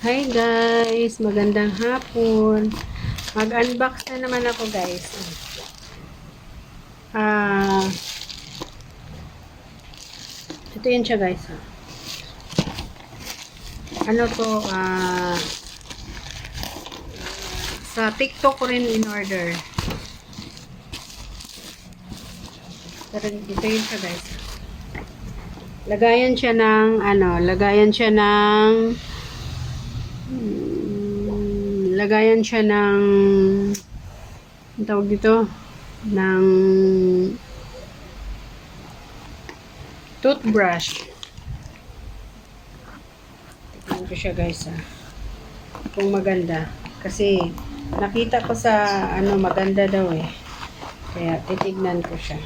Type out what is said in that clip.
Hi guys, magandang hapon. Mag-unbox na naman ako guys. Ah, ito yun siya guys. Ano to? Sa TikTok ko rin in order. Pero ito yun siya guys. Lagayan siya ng ang tawag dito ng toothbrush. Tignan ko siya guys kung maganda kasi nakita ko sa maganda daw kaya titignan ko siya.